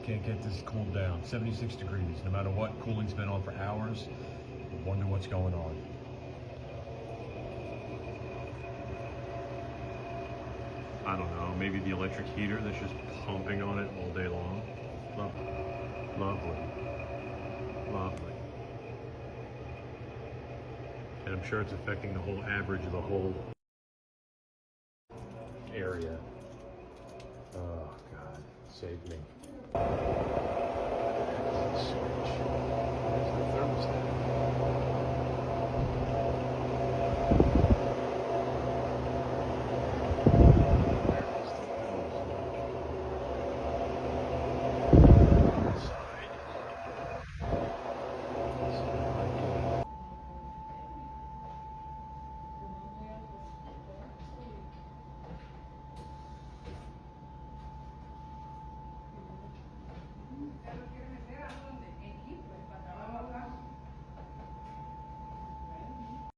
Can't get this cooled down. 76 degrees. No matter what, cooling's been on for hours. I wonder what's going on. I don't know. Maybe the electric heater that's just pumping on it all day long. Lovely. Lovely. And I'm sure it's affecting the whole average of the whole area. Oh, God. Save me. Switch. There's the thermostat.